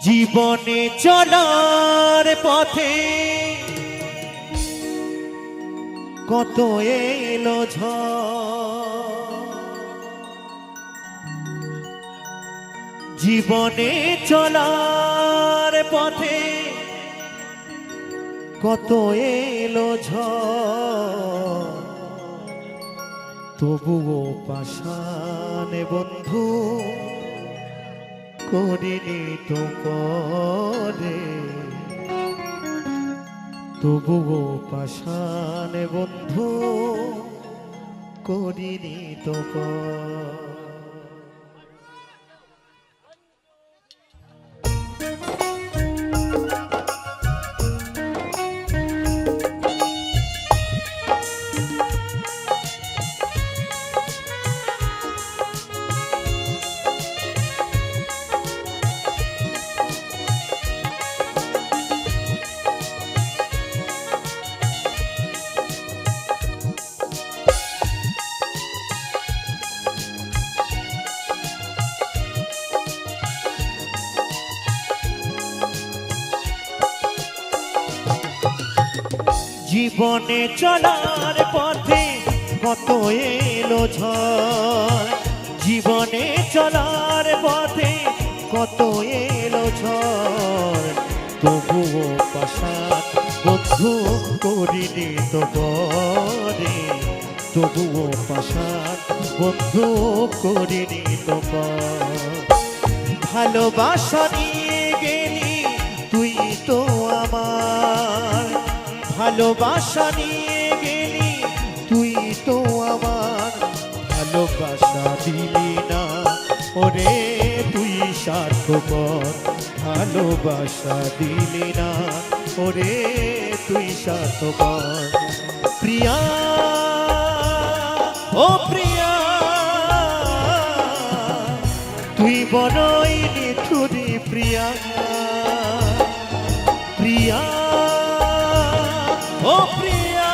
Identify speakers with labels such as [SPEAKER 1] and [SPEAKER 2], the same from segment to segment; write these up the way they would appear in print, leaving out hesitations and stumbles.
[SPEAKER 1] জীবনে চলার পথে কত এলো ঝড়, জীবনে চলার পথে কত এলো ঝড়, তবুও পাষাণ বন্ধু করিনি তো পরে, তবুও পাষাণ বন্ধু করিনি তো পরে। জীবনে চলার পথে কত এলো ঝড়, জীবনে চলার পথে কত এলো ঝড়, তবুও পাষাণ বন্ধু করিনি তো পরে, তবুও পাষাণ বন্ধু করিনি তো পরে। ভালোবাসা নিয়ে গেলি তুই তো আমার, ভালোবাসা নিয়ে গেলি তুই তো আমার, ভালোবাসা দিলি না ওরে তুই স্বার্থপর, ভালোবাসা দিলি না ওরে তুই স্বার্থপর। প্রিয়া ও প্রিয়া তুই বড়ই নিঠুরি প্রিয়া, প্রিয়া ও প্রিয়া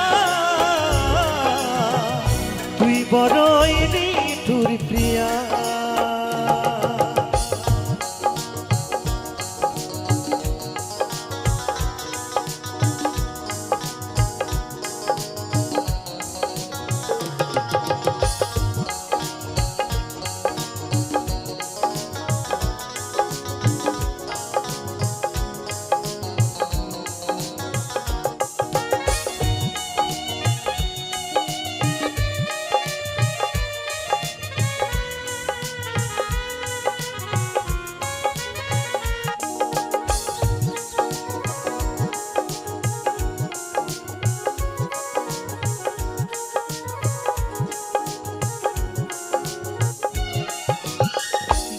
[SPEAKER 1] তুই বড়ই নিঠুর প্রিয়া।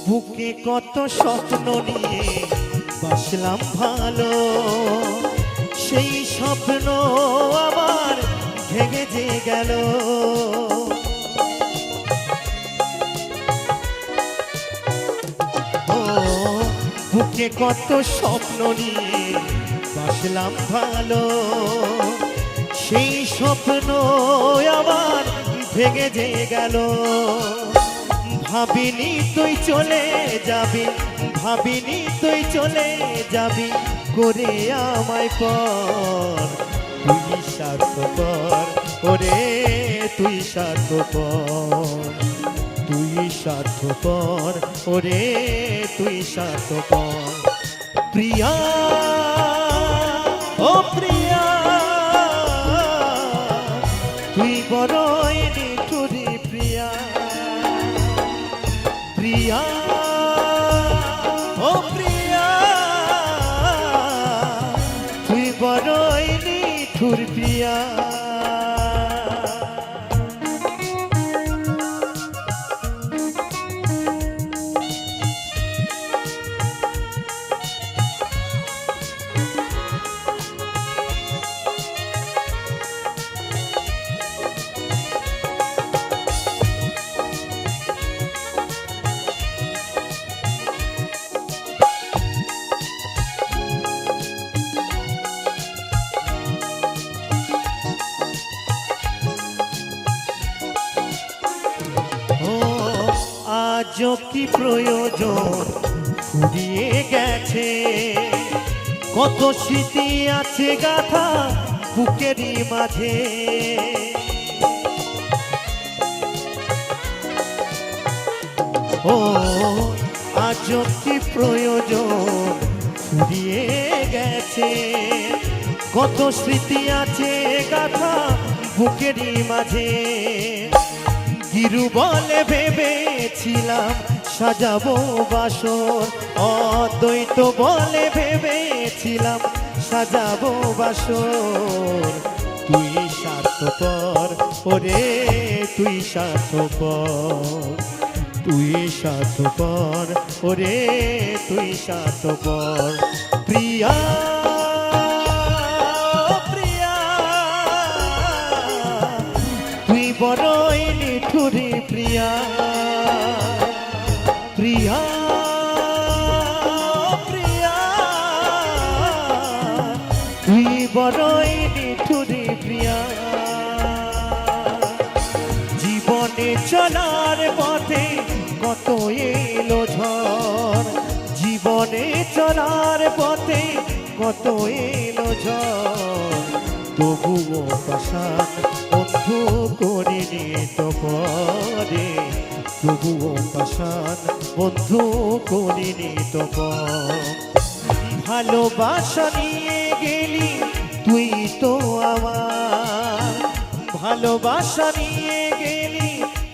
[SPEAKER 1] বুকে কত স্বপ্ন নিয়ে বাসলাম ভালো, সেই স্বপ্ন আমার ভেঙে যে গেল। ও বুকে কত স্বপ্ন নিয়ে বাসলাম ভালো, সেই স্বপ্ন আমার ভেঙে যে গেল। ভাবিনি তুই চলে যাবি, ভাবিনি তুই চলে যাবি করে আমায় পর, তুই স্বার্থপর ওরে তুই স্বার্থপর, তুই স্বার্থপর ওরে তুই স্বার্থপর। প্রিয়া ও প্রিয়া তুই বড়ই নিঠুরি প্রিয়া, প্রিয়া ও প্রিয়া তুই বড়ই নিঠুর প্রিয়া। আজও কি প্রয়োজন ফুরিয়ে গেছে, কত স্মৃতি আছে গাথা বুকেরই মাঝে। ও আজ কি প্রয়োজন, ফুরিয়ে গেছে, কত স্মৃতি আছে গাথা বুকেরই মাঝে। গিরু বলে ভেবেছিলাম সাজাবো বাসর, অদ্বৈত বলে ভেবেছিলাম সাজাবো বাসর। তুই স্বার্থপর ওরে তুই স্বার্থপর, তুই স্বার্থপর ওরে তুই স্বার্থপর। প্রিয়া প্রিয়া তুই বড়ই নিঠুরি প্রিয়া, প্রিয়া প্রিয়া তুই বড়ই নিঠুরি প্রিয়া। জীবনে চলার পথে কত এলো ঝড়, জীবনে চলার পথে কত এলো ঝড়, তবুও পাশান বন্ধু করিনি তো পরে, তবুও পাশান বন্ধু করিনি তো পর। ভালোবাসা নিয়ে গেলি তুই তো আমার, ভালোবাসা নিয়ে গেলি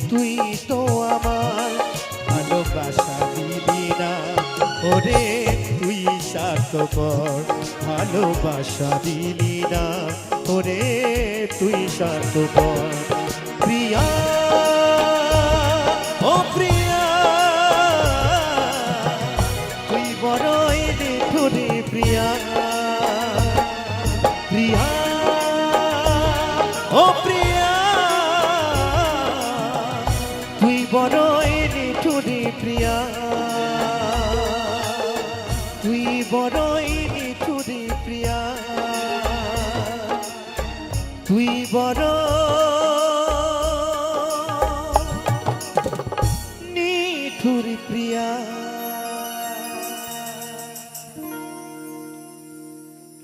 [SPEAKER 1] তুই তো আমার, ভালোবাসা দিবি না ওরে তুই স্বার্থপর, ভালোবাসা দিবি না ওরে তুই স্বার্থপর। প্রিয়া ও প্রিয়া তুই বড়ই নিঠুরি প্রিয়া, প্রিয়া ও প্রিয়া তুই বড়ই নিঠুরি প্রিয়া, তুই বড়ই নিঠুরি প্রিয়া, তুই বড়